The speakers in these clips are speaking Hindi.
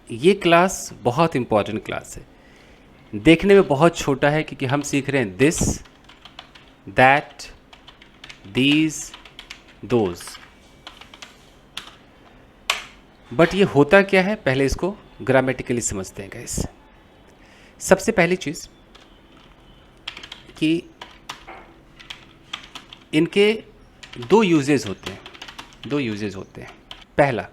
ये क्लास बहुत इम्पॉर्टेंट क्लास है। देखने में बहुत छोटा है क्योंकि हम सीख रहे हैं this, that, these, those. But ये होता क्या है, पहले इसको ग्रामेटिकली समझते हैं गाइस। सबसे पहली चीज़ कि इनके दो यूजेस होते हैं। पहला,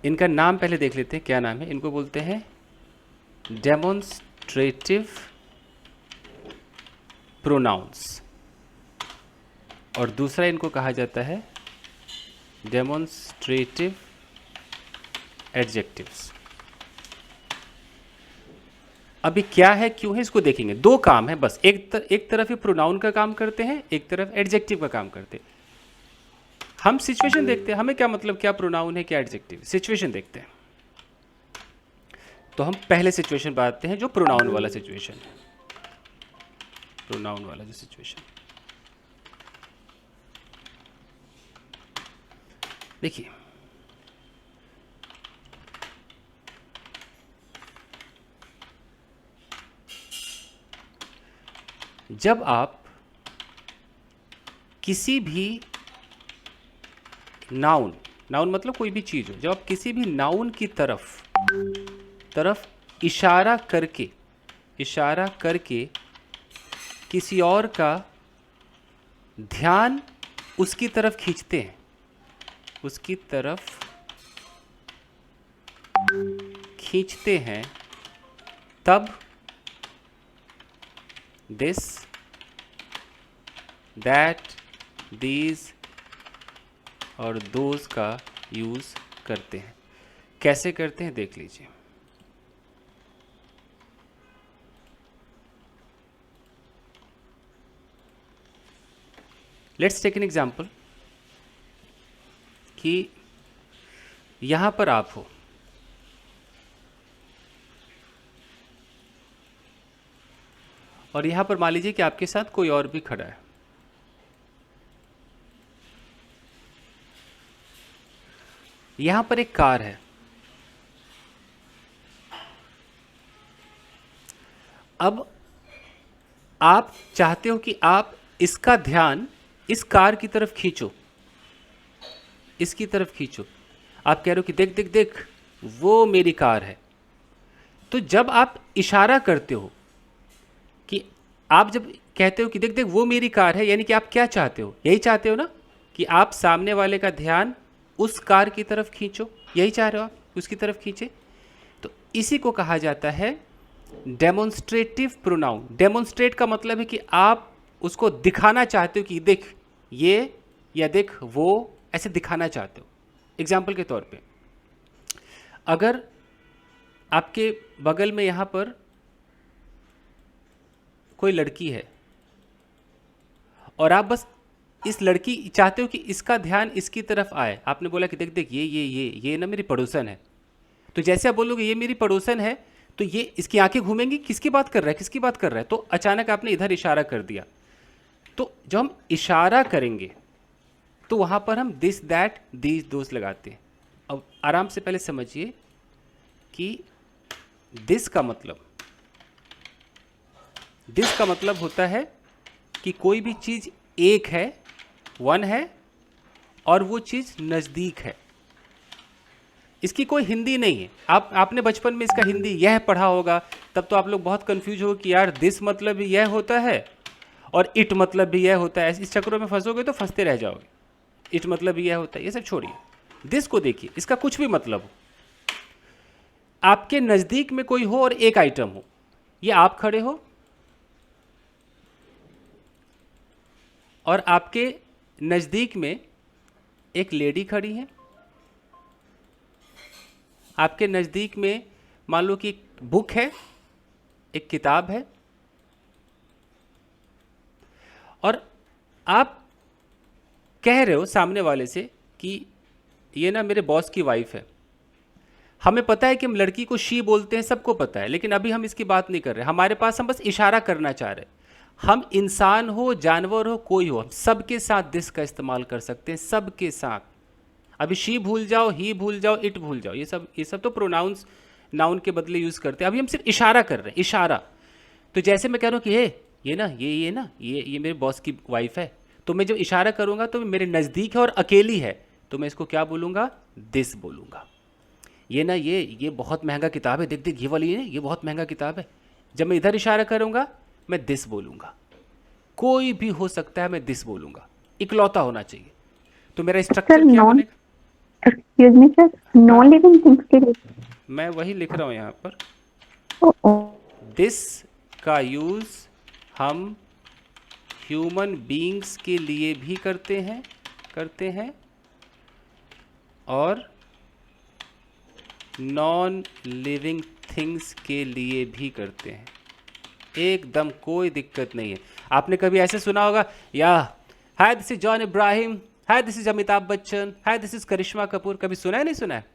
इनका नाम पहले देख लेते हैं, क्या नाम है। इनको बोलते हैं डेमोन्स्ट्रेटिव प्रोनाउंस, और दूसरा इनको कहा जाता है डेमोन्स्ट्रेटिव एडजेक्टिव्स। अभी क्या है, क्यों है, इसको देखेंगे। दो काम है बस, एक तरफ ये प्रोनाउन का काम करते हैं, एक तरफ एडजेक्टिव का काम करते हैं। हम सिचुएशन देखते हैं, हमें क्या मतलब, क्या प्रोनाउन है क्या एडजेक्टिव, सिचुएशन देखते हैं। तो हम पहले सिचुएशन बताते हैं जो प्रोनाउन वाला सिचुएशन है। प्रोनाउन वाला जो सिचुएशन, देखिए जब आप किसी भी नाउन मतलब कोई भी चीज़ हो, जब आप किसी भी नाउन की तरफ इशारा करके किसी और का ध्यान उसकी तरफ खींचते हैं, तब दिस, दैट, दीज और दोज का यूज़ करते हैं। कैसे करते हैं देख लीजिए। लेट्स टेक एन एग्जाम्पल कि यहाँ पर आप हो और यहाँ पर मान लीजिए कि आपके साथ कोई और भी खड़ा है। यहाँ पर एक कार है। अब आप चाहते हो कि आप इसका ध्यान इस कार की तरफ खींचो, इसकी तरफ खींचो। आप कह रहे हो कि देख देख देख, वो मेरी कार है। तो जब आप इशारा करते हो, कि आप जब कहते हो कि देख देख वो मेरी कार है, यानी कि आप क्या चाहते हो, यही चाहते हो ना कि आप सामने वाले का ध्यान उस कार की तरफ खींचो, यही चाह रहे हो आप, उसकी तरफ खींचे। तो इसी को कहा जाता है डेमोन्स्ट्रेटिव प्रोनाउन। डेमोन्स्ट्रेट का मतलब है कि आप उसको दिखाना चाहते हो कि देख ये या देख वो, ऐसे दिखाना चाहते हो। एग्जाम्पल के तौर पे, अगर आपके बगल में यहाँ पर कोई लड़की है और आप बस इस लड़की चाहते हो कि इसका ध्यान इसकी तरफ आए। आपने बोला कि देख देख ये ना मेरी पड़ोसन है। तो जैसे आप बोलोगे ये मेरी पड़ोसन है, तो ये इसकी आंखें घूमेंगी, किसकी बात कर रहा है। तो अचानक आपने इधर इशारा कर दिया। तो जब हम इशारा करेंगे तो वहां पर हम दिस, दैट, दीज, दोस लगाते हैं। अब आराम से पहले समझिए कि दिस का मतलब होता है कि कोई भी चीज़ एक है, वन है, और वो चीज़ नज़दीक है। इसकी कोई हिंदी नहीं है। आपने बचपन में इसका हिंदी यह पढ़ा होगा, तब तो आप लोग बहुत कंफ्यूज हो कि यार दिस मतलब भी यह होता है और इट मतलब भी यह होता है। इस चक्रों में फंसोगे तो फंसते रह जाओगे। इट मतलब भी यह होता है, ये सब छोड़िए। दिस को देखिए, इसका कुछ भी मतलब हो। आपके नज़दीक में कोई हो और एक आइटम हो, ये आप खड़े हो और आपके नज़दीक में एक लेडी खड़ी है। आपके नज़दीक में मान लो कि एक बुक है, एक किताब है, और आप कह रहे हो सामने वाले से कि ये ना मेरे बॉस की वाइफ है। हमें पता है कि हम लड़की को शी बोलते हैं, सबको पता है, लेकिन अभी हम इसकी बात नहीं कर रहे। हमारे पास, हम बस इशारा करना चाह रहे हैं। हम इंसान हो, जानवर हो, कोई हो, हम सबके साथ दिस का इस्तेमाल कर सकते हैं, सबके साथ। अभी शी भूल जाओ, ही भूल जाओ, इट भूल जाओ, ये सब तो प्रोनाउंस नाउन के बदले यूज़ करते हैं। अभी हम सिर्फ इशारा कर रहे हैं, इशारा। तो जैसे मैं कह रहा हूँ कि ये ना, ये ना, ये मेरे बॉस की वाइफ है, तो मैं जब इशारा करूँगा तो मेरे नज़दीक है और अकेली है, तो मैं इसको क्या बोलूँगा? दिस बोलूँगा। ये ना, ये बहुत महंगा किताब है, देख देख ये वाली है, ये बहुत महंगा किताब है। जब मैं इधर इशारा करूँगा मैं दिस बोलूँगा। कोई भी हो सकता है, मैं दिस बोलूँगा, इकलौता होना चाहिए। तो मेरा सर स्ट्रक्चर क्या नॉन, बनेगा? एक्सक्यूज मी सर, हाँ, नॉन लिविंग थिंग्स के लिए। मैं वही लिख रहा हूँ यहाँ पर। ओ, ओ, दिस का यूज़ हम ह्यूमन बीइंग्स के लिए भी करते हैं और नॉन लिविंग थिंग्स के लिए भी करते हैं। एकदम कोई दिक्कत नहीं है। आपने कभी ऐसे सुना होगा, या hi this is John Abraham, hi this is Amitabh Bachchan, hi this is Karishma Kapoor? कभी सुना है, नहीं सुना है?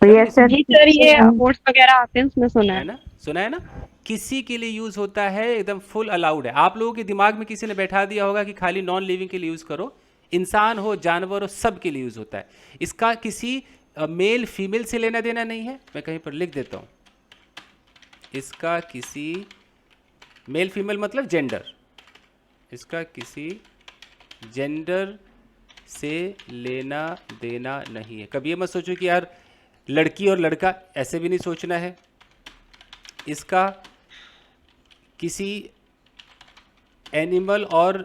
कभी नहीं यस सुना सर। जी सर, ये अवार्ड्स वगैरह आते हैं उसमें सुना है है। ना? सुना है ना? किसी के लिए यूज होता है, एकदम फुल अलाउड है। आप लोगों के दिमाग में किसी ने बैठा दिया होगा कि खाली नॉन लिविंग के लिए यूज करो। इंसान हो, जानवर हो, सब के लिए यूज होता है। इसका किसी मेल फीमेल से लेना देना नहीं है। मैं कहीं पर लिख देता हूं, इसका किसी मेल फीमेल मतलब जेंडर, इसका किसी जेंडर से लेना देना नहीं है। कभी ये मत सोचो कि यार लड़की और लड़का, ऐसे भी नहीं सोचना है। इसका किसी एनिमल और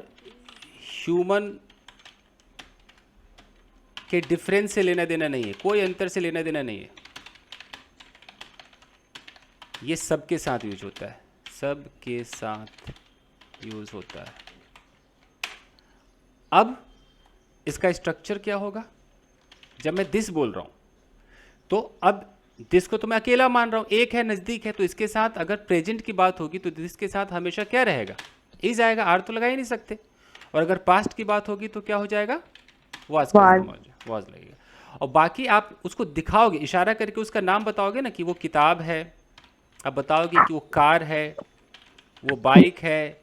ह्यूमन के डिफरेंस से लेना देना नहीं है, कोई अंतर से लेना देना नहीं है। ये सबके साथ यूज होता है, सबके साथ यूज होता है। अब इसका स्ट्रक्चर क्या होगा? जब मैं दिस बोल रहा हूं तो अब दिस को तो मैं अकेला मान रहा हूं, एक है नजदीक है, तो इसके साथ अगर प्रेजेंट की बात होगी तो दिस के साथ हमेशा क्या रहेगा? इज आएगा, आर तो लगा ही नहीं सकते। और अगर पास्ट की बात होगी तो क्या हो जाएगा? वाज लगेगा। और बाकी आप उसको दिखाओगे, इशारा करके उसका नाम बताओगे ना, कि वो किताब है, आप बताओगे कि वो कार है, वो बाइक है,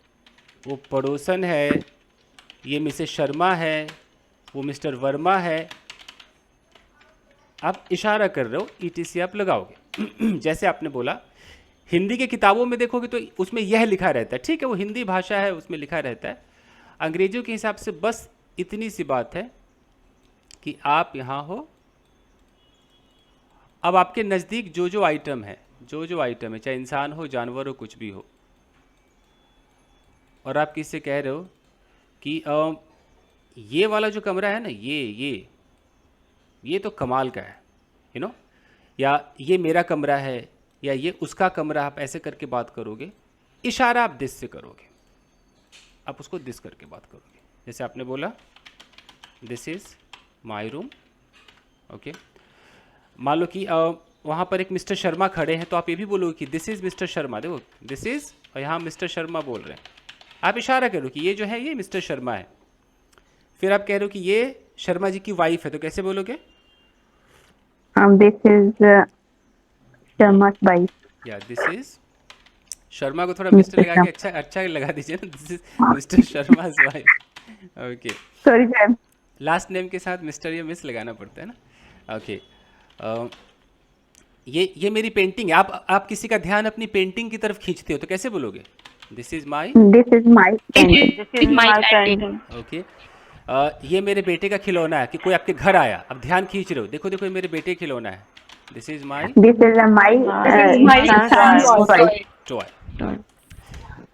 वो पड़ोसन है, ये मिसेस शर्मा है, वो मिस्टर वर्मा है। आप इशारा कर रहे हो, ईटीसी आप लगाओगे। जैसे आपने बोला, हिंदी के किताबों में देखोगे तो उसमें यह लिखा रहता है, ठीक है, वो हिंदी भाषा है, उसमें लिखा रहता है। अंग्रेजियों के हिसाब से बस इतनी सी बात है कि आप यहाँ हो, अब आपके नज़दीक जो जो आइटम है, चाहे इंसान हो, जानवर हो, कुछ भी हो, और आप किससे कह रहे हो कि ये वाला जो कमरा है ना, ये तो कमाल का है, या ये मेरा कमरा है, या ये उसका कमरा, आप ऐसे करके बात करोगे। इशारा आप दिस से करोगे, आप उसको दिस करके बात करोगे। जैसे आपने बोला this is my room, okay. मान लो कि वहाँ पर एक मिस्टर शर्मा खड़े हैं, तो आप ये भी बोलोगे कि दिस इज़ मिस्टर शर्मा। देखो दिस इज़, और यहाँ मिस्टर शर्मा बोल रहे हैं। आप इशारा करो कि ये जो है ये मिस्टर शर्मा है। फिर आप कह रहे हो कि ये शर्मा जी की वाइफ है, तो कैसे बोलोगे? This is Sharma's wife. या दिस इज, शर्मा को थोड़ा मिस्टर लगा के अच्छा लगा दीजिए ना, this is mister Sharma's wife, okay. Sorry sir. Last name के साथ मिस्टर या मिस लगाना पड़ता है ना, ओके। ये मेरी पेंटिंग है। आप किसी का ध्यान अपनी पेंटिंग की तरफ खींचते हो, तो कैसे बोलोगे? This is my painting. Okay. ये मेरे बेटे का खिलौना है, कि कोई आपके घर आया, अब ध्यान खींच रहे हो, देखो देखो ये मेरे बेटे का खिलौना है। This is my toy.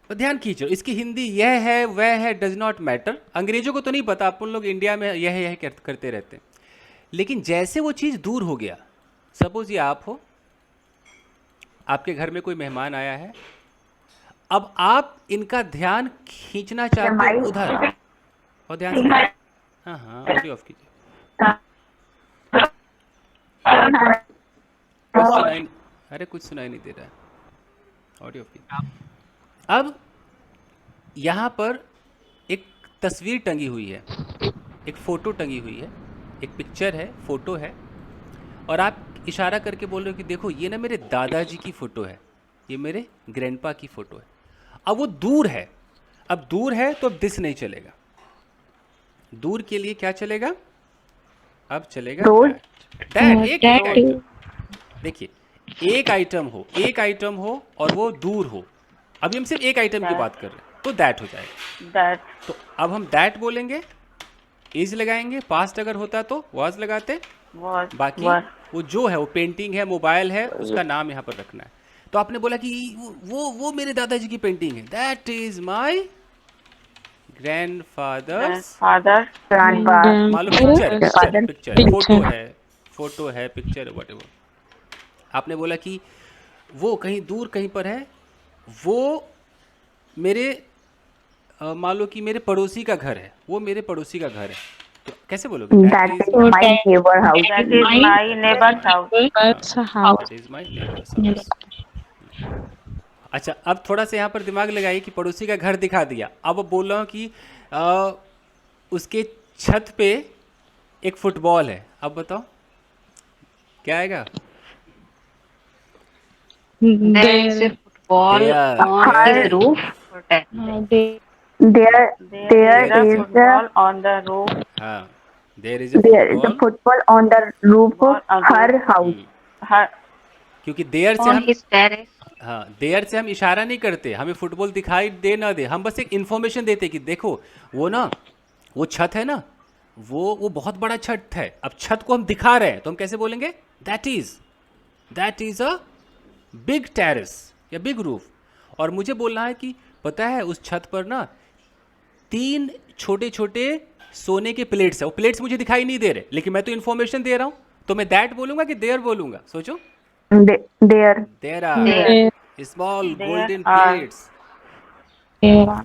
तो ध्यान खींचो, इसकी हिंदी यह है वह है, डज नॉट मैटर। अंग्रेजों को तो नहीं पता, अपन लोग इंडिया में यह करते रहते हैं। लेकिन जैसे वो चीज़ दूर हो गया, सपोज ये आप हो, आपके घर में कोई मेहमान आया है, अब आप इनका ध्यान खींचना चाहते हो उधर, और ध्यान से, हाँ ऑडियो ऑफ कीजिए। कुछ सुनाई नहीं दे रहा है, ऑडियो ऑफ कीजिए। अब यहाँ पर एक तस्वीर टंगी हुई है, एक फ़ोटो टंगी हुई है, एक पिक्चर है, फ़ोटो है, और आप इशारा करके बोल रहे हो कि देखो ये ना मेरे दादाजी की फ़ोटो है, ये मेरे ग्रैंडपा की फ़ोटो है। अब वो दूर है, तो अब दिस नहीं चलेगा। दूर के लिए क्या चलेगा? अब चलेगा Road. दैट एक that आइटम। देखिए, एक आइटम हो और वो दूर हो। अभी हम सिर्फ एक आइटम की बात कर रहे हैं, तो दैट हो जाएगा। दैट तो अब हम दैट बोलेंगे, इज लगाएंगे, पास्ट अगर होता तो वाज लगाते, वाज बाकी वो जो है, वो पेंटिंग है, मोबाइल है, उसका नाम यहाँ पर रखना है। तो आपने बोला कि वो मेरे दादाजी की पेंटिंग है, that is my grandfathers. Father Grandpa. मान लो पिक्चर Father. पिक्चर फोटो है पिक्चर है, वट। आपने बोला कि वो कहीं दूर कहीं पर है, वो मेरे मान लो कि मेरे पड़ोसी का घर है, वो मेरे पड़ोसी का घर है। तो कैसे बोलोगे? That is my neighbor house. That is my neighbours house. neighbor's house. That is my neighbours house. अच्छा, अब थोड़ा सा यहाँ पर दिमाग लगाइए कि पड़ोसी का घर दिखा दिया। अब बोल रहा हूँ कि उसके छत पे एक फुटबॉल है। अब बताओ क्या आएगा? There is a football There, on there. his roof. There There there is a is football on the roof. हाँ, there is a there is a football. football on the roof of her house. Her क्योंकि देयर से on हम, his terrace. हाँ, देयर से हम इशारा नहीं करते, हमें फुटबॉल दिखाई दे ना दे, हम बस एक इन्फॉर्मेशन देते कि देखो वो ना, वो छत है ना, वो बहुत बड़ा छत है। अब छत को हम दिखा रहे हैं तो हम कैसे बोलेंगे? That is a big terrace या बिग रूफ। और मुझे बोलना है कि पता है उस छत पर ना 3 छोटे छोटे सोने के प्लेट्स है। वो प्लेट्स मुझे दिखाई नहीं दे रहे, लेकिन मैं तो इन्फॉर्मेशन दे रहा हूँ। तो मैं दैट बोलूंगा कि देयर बोलूंगा? सोचो। There. There are There small There golden are. Plates. are.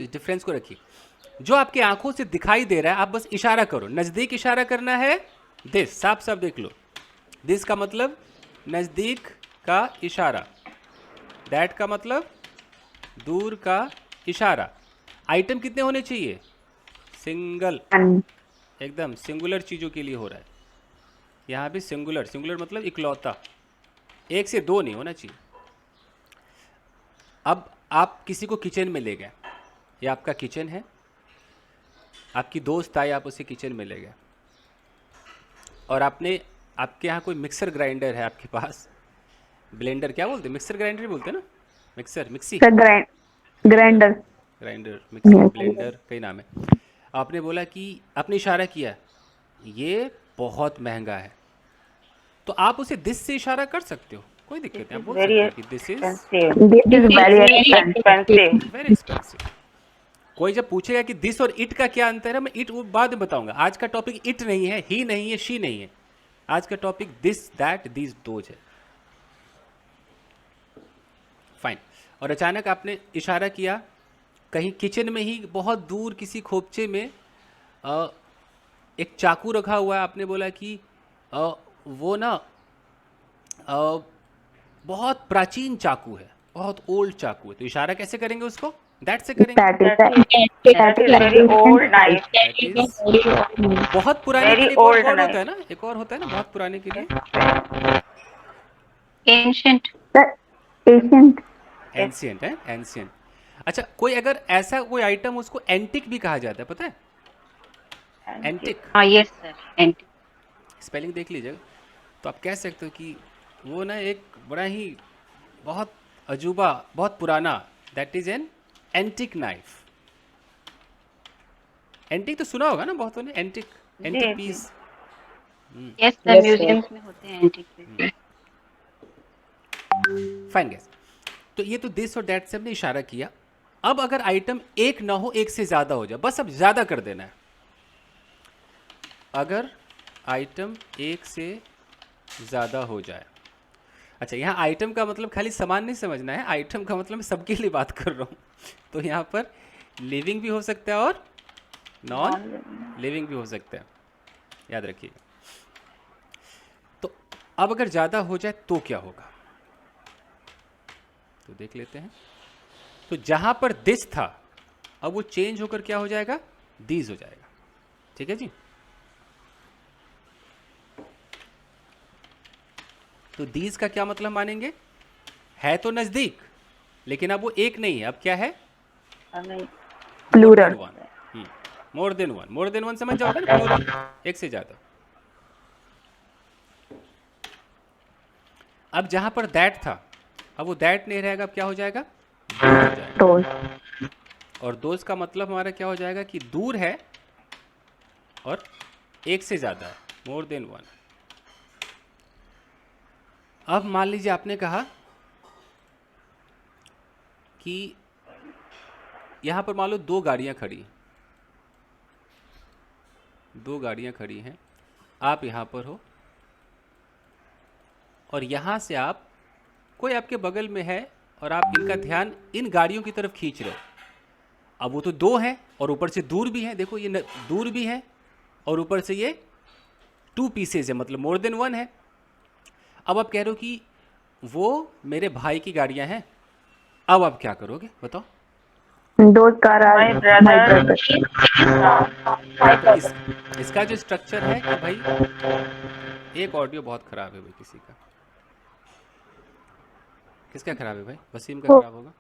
इस डिफरेंस को रखिए। जो आपकी आंखों से दिखाई दे रहा है, आप बस इशारा करो। नज़दीक इशारा करना है, दिस, साफ साफ देख लो। दिस का मतलब नज़दीक का इशारा, दैट का मतलब दूर का इशारा। आइटम कितने होने चाहिए? सिंगल, And एकदम सिंगुलर चीज़ों के लिए हो रहा है। यहाँ भी सिंगुलर, सिंगुलर मतलब इकलौता, एक से दो नहीं होना चाहिए। अब आप किसी को किचन में ले गए, ये आपका किचन है, आपकी दोस्त आई, आप उसे किचन में ले गए, और आपने, आपके यहाँ कोई मिक्सर ग्राइंडर है आपके पास, ब्लेंडर क्या बोलते हैं, मिक्सर ग्राइंडर ही बोलते हैं ना, mixie, the grinder. Grinder, mixer, Yes. Blender, कई नाम है। आपने बोला कि, आपने इशारा किया, ये बहुत महंगा है, तो आप उसे दिस से इशारा कर सकते हो, कोई दिक्कत नहीं, आप बोल वेरी सकते हो कि this is expensive. This is very expensive. Expensive. Very expensive. कोई जब पूछेगा कि दिस और इट का क्या अंतर है, मैं इट वो बाद में बताऊंगा। आज का टॉपिक इट नहीं है, ही नहीं है, शी नहीं है। आज का topic this, that, this, those है। फाइन। और अचानक आपने इशारा किया कहीं किचन में ही, बहुत दूर किसी खोपचे में एक चाकू रखा हुआ है। आपने बोला कि वो ना बहुत प्राचीन चाकू है, बहुत ओल्ड चाकू है। तो इशारा कैसे करेंगे उसको? दैट से करेंगे। That is that is very old knife. That is बहुत पुराने के Very लिए एक और old word knife. होता है ना, एक और होता है ना बहुत पुराने के लिए, Ancient. the ancient. एंशियंट है, एंशियंट। अच्छा, कोई अगर ऐसा कोई आइटम, उसको एंटिक भी कहा जाता है, पता है? Antique, Yes, sir. Antique. Spelling देख लीजिएगा। तो आप कह सकते हो कि वो ना एक बड़ा ही बहुत अजूबा, बहुत पुराना, that is an antique knife. Antique तो सुना होगा ना बहुतों ने, एंटिक, एंटिक जी, पीस। Yes, sir. Museums में होते हैं antique pieces. Fine gas. तो ये तो दिस और दैट से हमने इशारा किया। अब अगर आइटम एक ना हो, एक से ज़्यादा हो जाए, बस अब ज़्यादा कर देना है। अगर आइटम एक से ज़्यादा हो जाए, अच्छा, यहाँ आइटम का मतलब खाली सामान नहीं समझना है, आइटम का मतलब मैं सबके लिए बात कर रहा हूँ। तो यहाँ पर लिविंग भी हो सकता है और नॉन लिविंग भी हो सकता है, याद रखिए। तो अब अगर ज़्यादा हो जाए तो क्या होगा, तो देख लेते हैं। तो जहां पर दिस था, अब वो चेंज होकर क्या हो जाएगा? दीज हो जाएगा। ठीक है जी। तो दीज का क्या मतलब मानेंगे? है तो नजदीक, लेकिन अब वो एक नहीं है, अब क्या है? Plural. One. More than one समझ जाओगे ना, प्लूरल, एक से ज़्यादा। अब जहाँ पर दैट था, अब वो दैट नहीं रहेगा, अब क्या हो जाएगा, दूर हो जाएगा। Those. और दोस्त का मतलब हमारा क्या हो जाएगा कि दूर है और एक से ज़्यादा है, मोर देन वन। अब मान लीजिए आपने कहा कि यहाँ पर मान लो दो गाड़ियाँ खड़ी हैं, आप यहाँ पर हो और यहाँ से आप, कोई आपके बगल में है और आप इनका ध्यान इन गाड़ियों की तरफ खींच रहे हो। अब वो तो दो हैं और ऊपर से दूर भी है, देखो ये दूर भी है और ऊपर से ये 2 पीसेज है, मतलब मोर देन वन है। अब आप कह रहे हो कि वो मेरे भाई की गाड़ियां हैं, अब आप क्या करोगे बताओ? Those car are My my brother. brother. तो इसका जो स्ट्रक्चर है कि भाई, एक ऑडियो बहुत खराब है भाई किसी का। किसका खराब है भाई? वसीम का खराब होगा।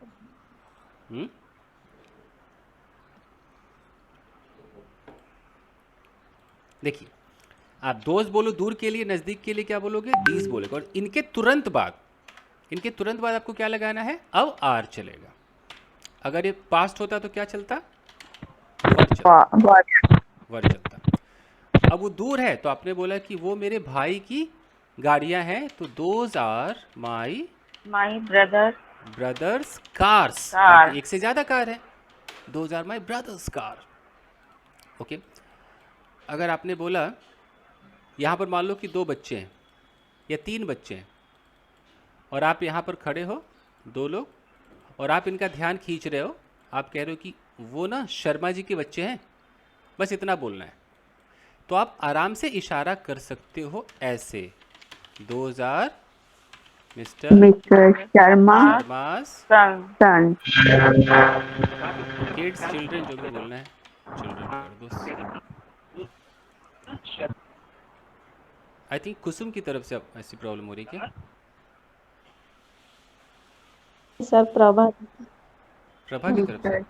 देखिए, आप दोस्त बोलो दूर के लिए, नज़दीक के लिए क्या बोलोगे? दीज बोलोगे। और इनके तुरंत बाद आपको क्या लगाना है? अब आर चलेगा। अगर ये पास्ट होता तो क्या चलता? वर चलता। अब वो दूर है तो आपने बोला कि वो मेरे भाई की गाड़ियां हैं, तो those are my brother's cars. एक से ज़्यादा कार है, those are my brother's car. Okay. अगर आपने बोला यहाँ पर मान लो कि 2 बच्चे हैं या 3 बच्चे हैं और आप यहाँ पर खड़े हो, 2 लोग, और आप इनका ध्यान खींच रहे हो, आप कह रहे हो कि वो ना शर्मा जी के बच्चे हैं, बस इतना बोलना है, तो आप आराम से इशारा कर सकते हो ऐसे, those are mister Sharma's son. Kids, children, जो भी बोलना है, चिल्ड्रन कर दो। आई थिंक कुसुम की तरफ से अब ऐसी प्रॉब्लम हो रही है क्या? सर प्रभा की तरफ से?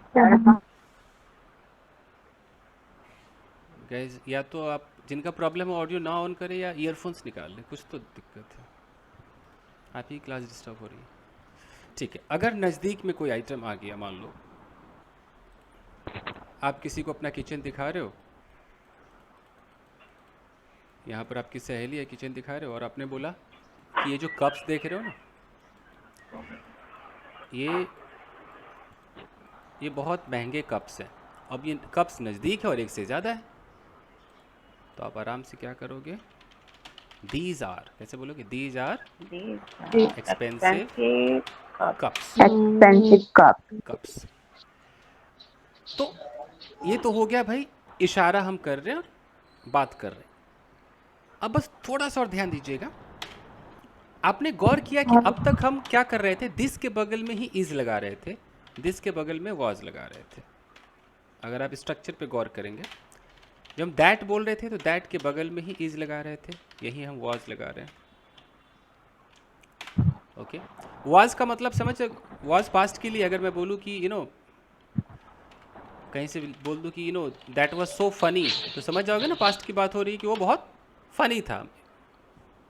गाइस, या तो आप जिनका प्रॉब्लम है ऑडियो ना ऑन करें या ईयरफोन्स निकाल लें, कुछ तो दिक्कत है। आपकी क्लास डिस्टर्ब हो रही है। ठीक है, अगर नज़दीक में कोई आइटम आ गया, मान लो आप किसी को अपना किचन दिखा रहे हो, यहाँ पर आपकी सहेली है, किचन दिखा रहे हो, और आपने बोला कि ये जो कप्स देख रहे हो ना, ये बहुत महंगे कप्स हैं। अब ये कप्स नज़दीक है और एक से ज़्यादा है, तो आप आराम से क्या करोगे? दीज आर, कैसे बोलोगे? These are expensive cups. Expensive cup. तो ये तो हो गया भाई, इशारा हम कर रहे हैं और बात कर रहे हैं। अब बस थोड़ा सा और ध्यान दीजिएगा। आपने गौर किया कि अब तक हम क्या कर रहे थे? दिस के बगल में ही इज लगा रहे थे, दिस के बगल में वॉज लगा रहे थे। अगर आप स्ट्रक्चर पे गौर करेंगे, जब हम दैट बोल रहे थे तो दैट के बगल में ही इज लगा रहे थे, यही हम वॉज लगा रहे हैं। ओके, वॉज का मतलब समझ, वॉज पास्ट के लिए अगर मैं बोलूँ कि कहीं से बोल दूँ कि दैट वाज सो फनी, तो समझ जाओगे ना पास्ट की बात हो रही है कि वो बहुत फनी था,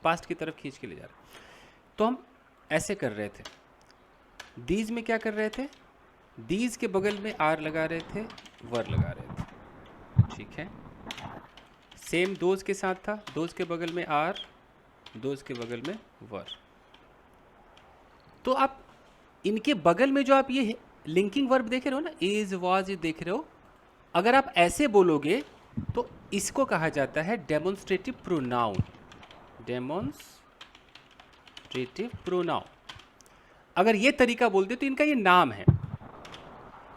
पास्ट की तरफ खींच के ले जा रहे। तो हम ऐसे कर रहे थे। दीज में क्या कर रहे थे? दीज के बगल में आर लगा रहे थे, वर लगा रहे थे। ठीक है, सेम दोज के साथ था, दोज के बगल में आर, दोज के बगल में वर। तो आप इनके बगल में जो आप ये लिंकिंग वर्ब देख रहे हो ना, इज वाज देख रहे हो, अगर आप ऐसे बोलोगे तो इसको कहा जाता है डेमोन्स्ट्रेटिव प्रोनाउन। Demonstrative pronoun. अगर ये तरीका बोलते तो इनका ये नाम है।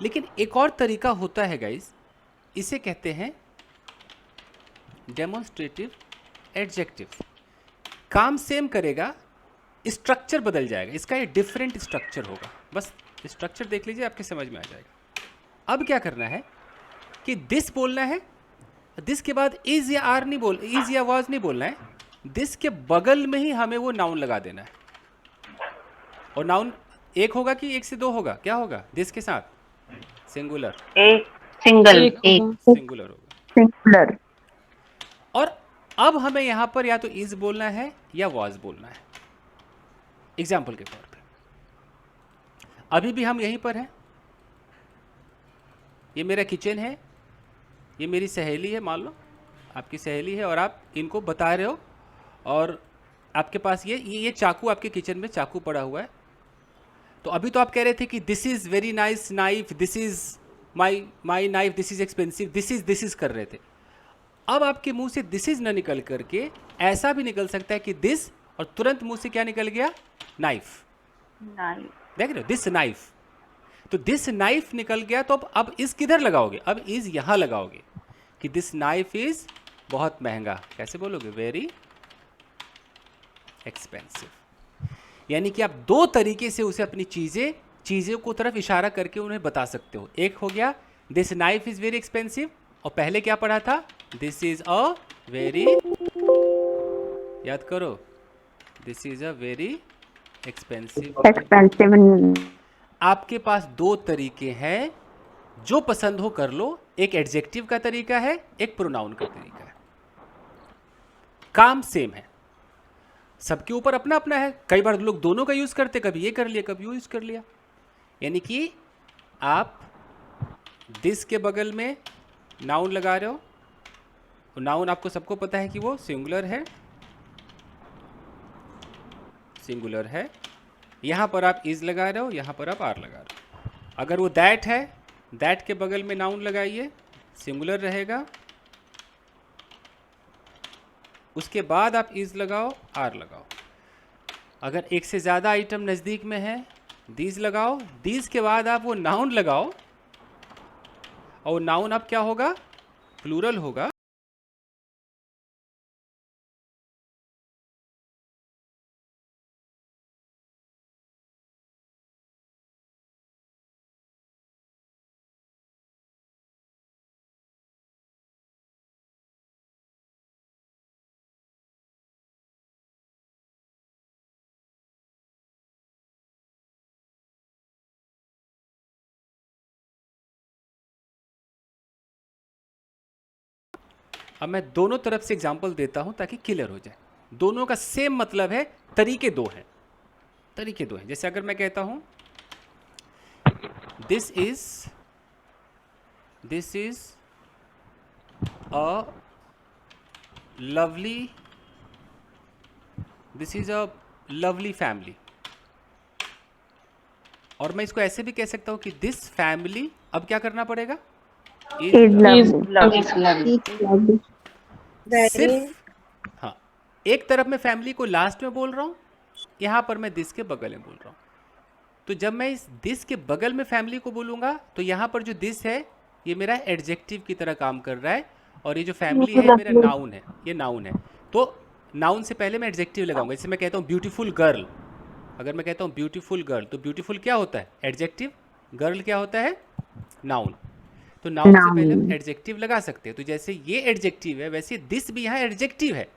लेकिन एक और तरीका होता है गाइस, इसे कहते हैं डेमोन्स्ट्रेटिव एडजेक्टिव। काम सेम करेगा, स्ट्रक्चर बदल जाएगा, इसका ये डिफरेंट स्ट्रक्चर होगा। बस स्ट्रक्चर देख लीजिए, आपके समझ में आ जाएगा। अब क्या करना है कि दिस बोलना है, दिस के बाद इज या आर नहीं बोल, इज या वाज नहीं बोलना है, दिस के बगल में ही हमें वो नाउन लगा देना है। और नाउन एक होगा कि 1 से 2 होगा? क्या होगा दिस के साथ? सिंगुलर। सिंगल एक एक होगा। सिंगुलर होगा। singular, और अब हमें यहाँ पर या तो इज बोलना है या वॉज बोलना है। एग्जाम्पल के तौर पे अभी भी हम यहीं पर हैं, ये मेरा किचन है, ये मेरी सहेली है, मान लो आपकी सहेली है और आप इनको बता रहे हो, और आपके पास ये चाकू आपके किचन में चाकू पड़ा हुआ है। तो अभी तो आप कह रहे थे कि this is very nice knife, this is my knife, this is expensive, this is कर रहे थे। अब आपके मुंह से दिस इज़ ना निकल करके ऐसा भी निकल सकता है कि दिस, और तुरंत मुंह से क्या निकल गया, नाइफ। नाइफ, देख रहे हो, दिस नाइफ। तो दिस नाइफ निकल गया, तो अब इस किधर लगाओगे, अब इज यहां लगाओगे कि दिस नाइफ इज बहुत महंगा। कैसे बोलोगे, वेरी एक्सपेंसिव। यानी कि आप दो तरीके से उसे अपनी चीज़ों को तरफ इशारा करके उन्हें बता सकते हो। एक हो गया this knife is very expensive, और पहले क्या पढ़ा था, दिस इज़ अ वेरी, याद करो, this is a very expensive. expensive, आपके पास दो तरीके हैं, जो पसंद हो कर लो। एक एडजेक्टिव का तरीका है, एक प्रोनाउन का तरीका है। काम सेम है, सबके ऊपर अपना अपना है। कई बार लोग दोनों का यूज़ करते, कभी ये कर लिया कभी वो यूज़ कर लिया। यानी कि आप दिस के बगल में नाउन लगा रहे हो, नाउन आपको सबको पता है कि वो सिंगुलर है, सिंगुलर है। यहाँ पर आप इज लगा रहे हो, यहाँ पर आप आर लगा रहे हो। अगर वो दैट है, दैट के बगल में नाउन लगाइए, सिंगुलर रहेगा। उसके बाद आप इज लगाओ, आर लगाओ। अगर एक से ज़्यादा आइटम नज़दीक में है, दीज लगाओ। दीज के बाद आप वो नाउन लगाओ, और नाउन अब क्या होगा, प्लूरल होगा। अब मैं दोनों तरफ से एग्जाम्पल देता हूं ताकि क्लियर हो जाए। दोनों का सेम मतलब है, तरीके दो हैं, तरीके दो हैं। जैसे अगर मैं कहता हूं this is a lovely, this is a lovely family, और मैं इसको ऐसे भी कह सकता हूं कि दिस फैमिली, अब क्या करना पड़ेगा, is lovely, लवली, सिर्फ, हाँ, एक तरफ मैं फैमिली को लास्ट में बोल रहा हूँ, यहाँ पर मैं दिस के बगल में बोल रहा हूँ। तो जब मैं इस दिस के बगल में फैमिली को बोलूँगा, तो यहाँ पर जो दिस है ये मेरा एडजेक्टिव की तरह काम कर रहा है, और ये जो फैमिली है मेरा नाउन है, ये नाउन है। तो नाउन से पहले मैं एडजेक्टिव लगाऊंगा। जैसे मैं कहता हूँ ब्यूटीफुल गर्ल, अगर मैं कहता हूँ ब्यूटीफुल गर्ल, तो ब्यूटीफुल क्या होता है, एडजेक्टिव, गर्ल क्या होता है, नाउन। तो नाउन से पहले हम एडजेक्टिव लगा सकते हैं। तो जैसे ये एडजेक्टिव है, वैसे दिस भी यहाँ एडजेक्टिव है।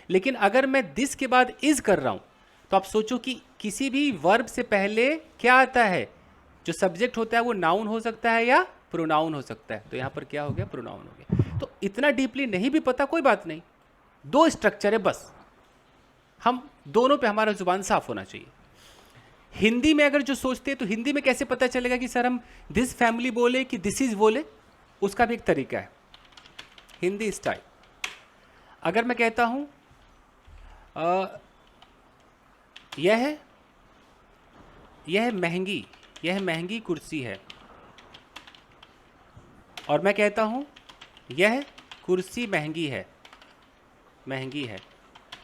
लेकिन अगर मैं दिस के बाद इज कर रहा हूँ, तो आप सोचो कि किसी भी वर्ब से पहले क्या आता है, जो सब्जेक्ट होता है वो नाउन हो सकता है या प्रोनाउन हो सकता है। तो यहाँ पर क्या हो गया, प्रोनाउन हो गया। तो इतना डीपली नहीं भी पता, कोई बात नहीं, दो स्ट्रक्चर है बस, हम दोनों पे हमारा जुबान साफ होना चाहिए। हिंदी में अगर जो सोचते हैं, तो हिंदी में कैसे पता चलेगा कि सर हम दिस फैमिली बोले कि दिस इज बोले, उसका भी एक तरीका है, हिंदी स्टाइल। अगर मैं कहता हूं यह महंगी कुर्सी है, और मैं कहता हूं यह कुर्सी महंगी है,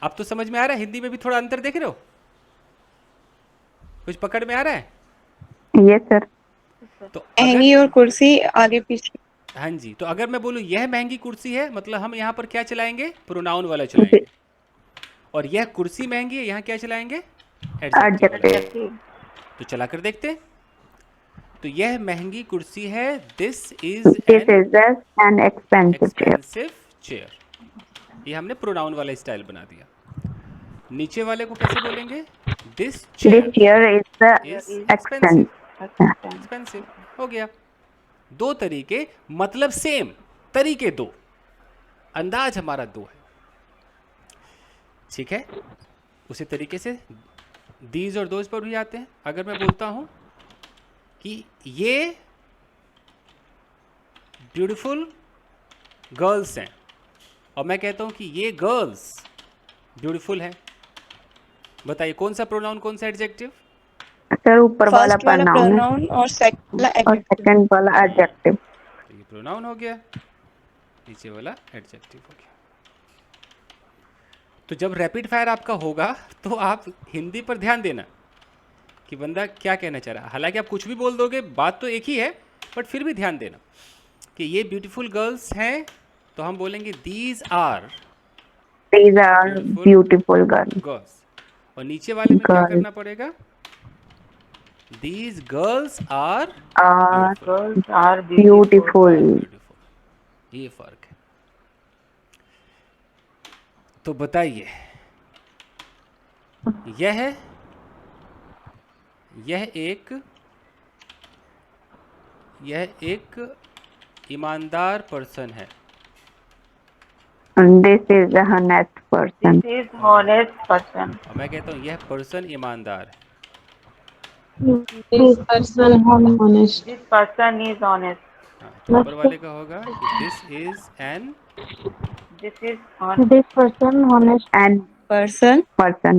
अब तो समझ में आ रहा है। हिंदी में भी थोड़ा अंतर देख रहे हो, कुछ पकड़ में आ रहा है? Yes sir. तो महंगी और कुर्सी आगे पीछे। हाँ जी, तो अगर मैं बोलूँ यह महंगी कुर्सी है, मतलब हम यहाँ पर क्या चलाएंगे, प्रोनाउन वाला चलाएंगे। और यह कुर्सी महंगी है, यहाँ क्या चलाएंगे, एडजेक्टिव। तो चला कर देखते हैं। तो यह महंगी कुर्सी है, this is an expensive chair. ये हमने प्रोनाउन वाला स्टाइल बना दिया। नीचे वाले को कैसे बोलेंगे, दिस चेयर इज एक्सपेंसिव हो गया। दो तरीके, मतलब सेम, तरीके दो, अंदाज हमारा दो है। ठीक है, उसी तरीके से दीज और दोज पर भी आते हैं। अगर मैं बोलता हूं कि ये ब्यूटीफुल गर्ल्स हैं, और मैं कहता हूं कि ये गर्ल्स ब्यूटीफुल हैं, बताइए कौन सा प्रोनाउन, कौन सा एडजेक्टिव? सर ऊपर वाला फर्स्ट वाला pronoun है प्रोनाउन और सेकंड वाला और एडजेक्टिव। सेकंड वाला एडजेक्टिव। तो ये प्रोनाउन हो गया, नीचे वाला एडजेक्टिव हो गया। तो जब रैपिड फायर आपका होगा तो आप हिंदी पर ध्यान देना कि बंदा क्या कहना चाह रहा है। हालांकि आप कुछ भी बोल दोगे, बात तो एक ही है, बट फिर भी ध्यान देना कि ये ब्यूटीफुल गर्ल्स हैं, तो हम बोलेंगे these are These are beautiful girls. Girls, और नीचे वाले में क्या Girls. करना पड़ेगा? These girls are Are Girls are beautiful. Beautiful. ये फर्क है। तो बताइए, यह एक ईमानदार पर्सन है। This is a honest person. This is honest person. और मैं कहता हूँ यह पर्सन ईमानदार है। This person is honest. This person is honest. हाँ, तो ऊपर वाले का होगा कि this is an, This is honest. This person honest. And person person.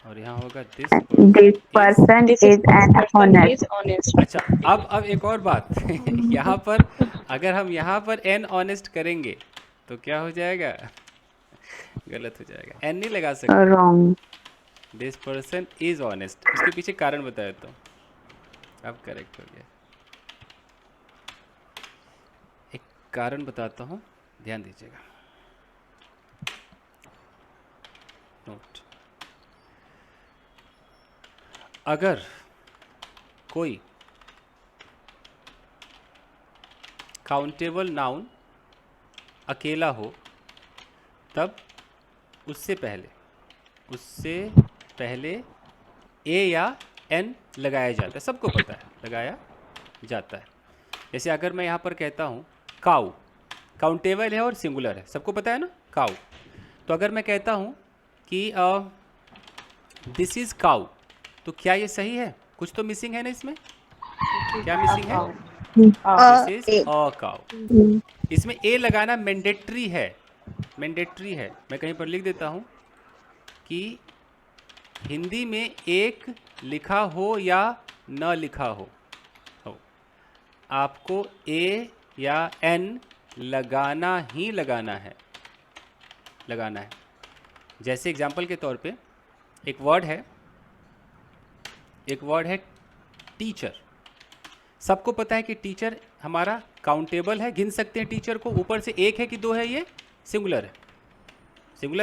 और यहाँ होगा this This person this is an honest. Is honest. अच्छा, अब एक और बात यहाँ पर अगर हम यहाँ पर एन ऑनेस्ट करेंगे तो क्या हो जाएगा? गलत हो जाएगा, एन नहीं लगा सकते। Wrong. This person is honest, उसके पीछे कारण बता देता हूँ। अब करेक्ट हो गया। एक कारण बताता हूँ, ध्यान दीजिएगा। नोट, अगर कोई काउंटेबल नाउन अकेला हो तब उससे पहले ए या एन लगाया जाता है। सबको पता है, लगाया जाता है। जैसे अगर मैं यहाँ पर कहता हूँ काऊ, काउंटेबल है और सिंगुलर है, सबको पता है ना काऊ। तो अगर मैं कहता हूँ कि दिस इज़ काऊ, तो क्या ये सही है? कुछ तो मिसिंग है ना इसमें। क्या मिसिंग है? दिस इज अ काऊ। इसमें ए लगाना मैंडेटरी है, मैंडेटरी है। मैं कहीं पर लिख देता हूँ कि हिंदी में एक लिखा हो या न लिखा हो, आपको ए या एन लगाना ही लगाना है। जैसे एग्जाम्पल के तौर पे एक वर्ड है टीचर। सबको पता है कि टीचर हमारा काउंटेबल है, गिन सकते हैं टीचर को। ऊपर से एक है कि दो है, ये सिंगुलर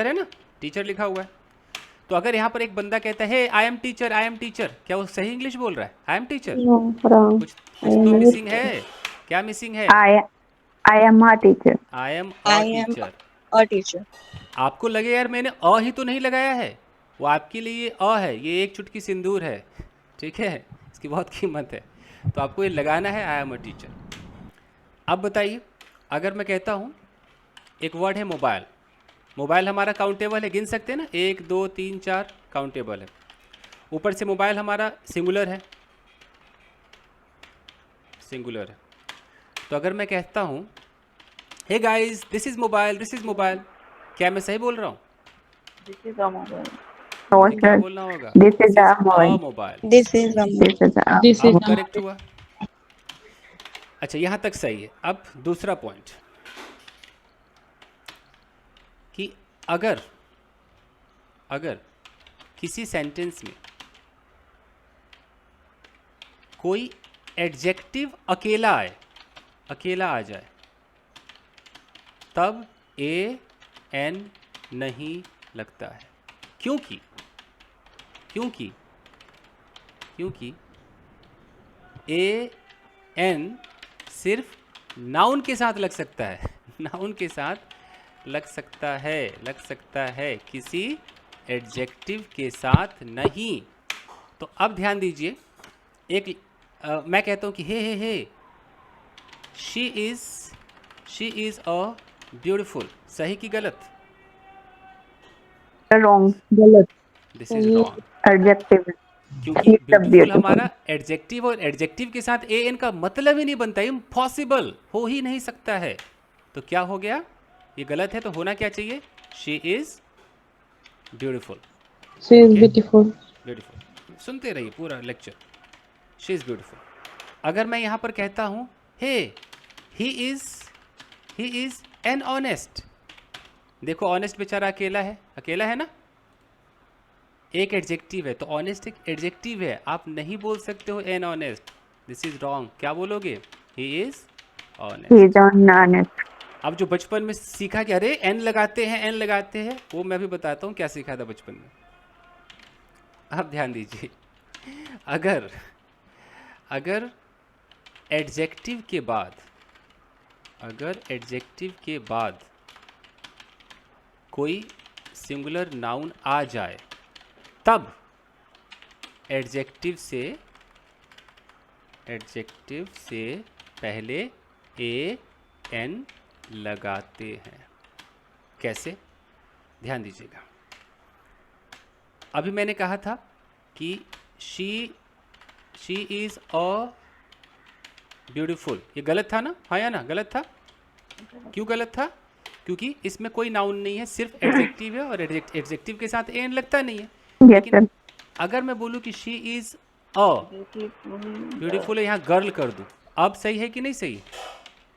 है ना, टीचर लिखा हुआ है। तो अगर यहाँ पर एक बंदा कहता है आई एम टीचर, क्या वो सही इंग्लिश बोल रहा है? I am teacher. कुछ तो मिसिंग है। क्या मिसिंग है? I am a teacher. I am a teacher. और टीचर आपको लगे यार मैंने अ ही तो नहीं लगाया है, वो आपके लिए ये अ है, ये एक चुटकी सिंदूर है, ठीक है, इसकी बहुत कीमत है। तो आपको ये लगाना है आई एम अ टीचर। अब बताइए, अगर मैं कहता हूँ एक वर्ड है मोबाइल हमारा काउंटेबल है, गिन सकते हैं ना, 1 2 3 4 काउंटेबल है। ऊपर से मोबाइल हमारा सिंगुलर है। तो अगर मैं कहता हूँ hey guys this is mobile, क्या मैं सही बोल रहा हूँ? This is a mobile. No, मुझे क्या sir. बोलना होगा? This is a mobile. Mobile. This is This is a This is अब करेक्ट हुआ। अच्छा, यहाँ तक सही है। अब दूसरा पॉइंट कि अगर किसी सेंटेंस में कोई एडजेक्टिव अकेला आ जाए तब ए एन नहीं लगता है। क्योंकि ए एन सिर्फ नाउन के साथ लग सकता है, लग सकता है, किसी एडजेक्टिव के साथ नहीं। तो अब ध्यान दीजिए, मैं कहता हूँ कि हे शी इज अ ब्यूटीफुल, सही की गलत? Wrong. गलत. This is wrong, Adjective. क्योंकि She is the beautiful beautiful. हमारा एडजेक्टिव, और एडजेक्टिव के साथ ए एन का मतलब ही नहीं बनता, इम्पॉसिबल, हो ही नहीं सकता है। तो क्या हो गया, ये गलत है, तो होना क्या चाहिए, she is beautiful. She is Okay. beautiful. Beautiful, सुनते रहिए पूरा लेक्चर, शी इज ब्यूटीफुल। अगर मैं यहाँ पर कहता हूँ हे ही इज एन ऑनेस्ट, देखो ऑनेस्ट बेचारा अकेला है ना, एक एडजेक्टिव है, तो ऑनेस्ट एक एडजेक्टिव है, आप नहीं बोल सकते हो an honest, this is wrong. क्या बोलोगे, he is He honest. is honest. अब जो बचपन में सीखा कि अरे एन लगाते हैं, वो मैं भी बताता हूँ क्या सीखा था बचपन में। आप ध्यान दीजिए, अगर एडजेक्टिव के बाद कोई सिंगुलर नाउन आ जाए, तब एडजेक्टिव से पहले ए एन लगाते हैं। कैसे, ध्यान दीजिएगा। अभी मैंने कहा था कि शी इज अ ब्यूटीफुल, ये गलत था ना, हाँ या ना, गलत था। क्यों गलत था, क्योंकि इसमें कोई नाउन नहीं है, सिर्फ एडजेक्टिव है, और एडजेक्टिव के साथ एन लगता नहीं है। Yes, लेकिन sir. अगर मैं बोलूँ कि शी इज अ ब्यूटीफुल है, यहाँ गर्ल कर दूँ, अब सही है कि नहीं सही,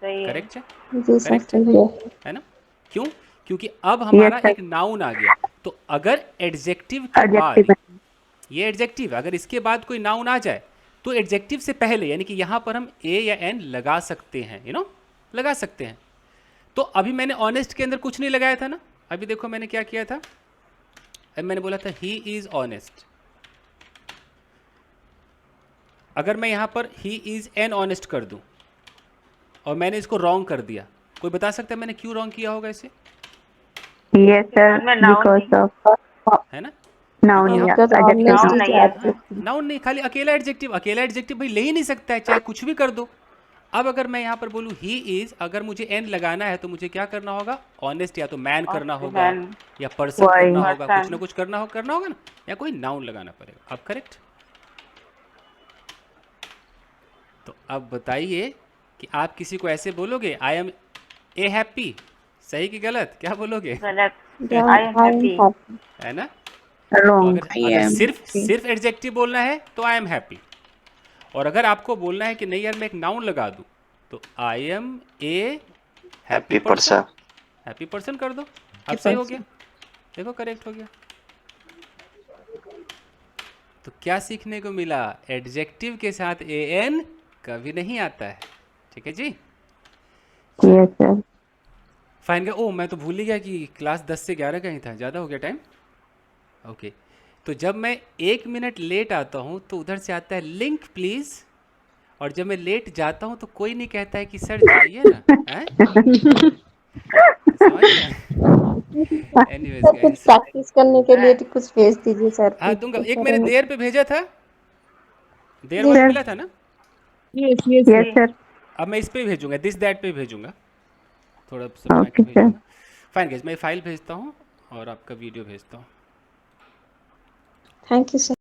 सही है। करेक्ट है, जी सर, करेक्ट सही है. है ना? क्यों, क्योंकि अब हमारा sir. एक नाउन आ गया, तो अगर एडजेक्टिव के बाद, Adjective. ये एडजेक्टिव, अगर इसके बाद कोई नाउन आ जाए, तो एडजेक्टिव से पहले, यानी कि यहाँ पर हम ए या एन लगा सकते हैं, लगा सकते हैं। तो अभी मैंने ऑनेस्ट के अंदर कुछ नहीं लगाया था ना, अभी देखो मैंने क्या किया था, अभी मैंने बोला था ही इज ऑनेस्ट। अगर मैं यहाँ पर ही इज एन ऑनेस्ट कर दूँ और मैंने इसको रॉन्ग कर दिया, कोई बता सकता है मैंने क्यों रॉन्ग किया होगा इसे, Yes, sir. इसमें noun Because of है ना? noun. यहाँ- Yeah. Because Adjective. honest Noun is नहीं है। adjective. नाउन नहीं, खाली अकेला एडजेक्टिव भाई ले ही नहीं सकता है, चाहे कुछ भी कर दो। अब अगर मैं यहाँ पर बोलूँ ही इज, अगर मुझे एन लगाना है तो मुझे क्या करना होगा, ऑनेस्ट, या तो मैन करना होगा, Man. या पर्सन Why? करना होगा, कुछ Person. ना कुछ करना होगा ना, या कोई नाउन लगाना पड़ेगा। अब करेक्ट, तो अब बताइए कि आप किसी को ऐसे बोलोगे आई एम ए हैप्पी, सही कि गलत, क्या बोलोगे, गलत। Yeah, I am I am happy. happy. है ना? तो Wrong. अगर सिर्फ एडजेक्टिव बोलना है तो आई एम हैप्पी, और अगर आपको बोलना है कि नहीं यार मैं एक नाउन लगा दूं, तो I am a happy person कर दो। अब सही हो गया, देखो करेक्ट हो गया। तो क्या सीखने को मिला, एडजेक्टिव के साथ ए एन कभी नहीं आता है, ठीक है जी। Yes, sir. फाइन गया, ओ मैं तो भूल ही गया कि क्लास 10 से 11 का ही था, ज़्यादा हो गया टाइम। ओके, तो जब मैं 1 मिनट लेट आता हूँ तो उधर से आता है लिंक प्लीज़, और जब मैं लेट जाता हूँ तो कोई नहीं कहता है कि सर जाइए ना, हैं? समझ रहे हैं? Anyways, सर कुछ guys, प्रैक्टिस करने के लिए तो कुछ भेज दीजिए सर. हाँ दूंगा। एक मैंने देर पे भेजा था, देर जी, वाला सर। मिला था ना, Yes, sir. अब मैं इस पे भेजूंगा, दिस दैट पे भेजूंगा, थोड़ा सा बना के Okay, sir. भेजूंगा। फाइन गाइस, मैं फाइल भेजता हूँ और आपका वीडियो भेजता हूँ। Thank you sir.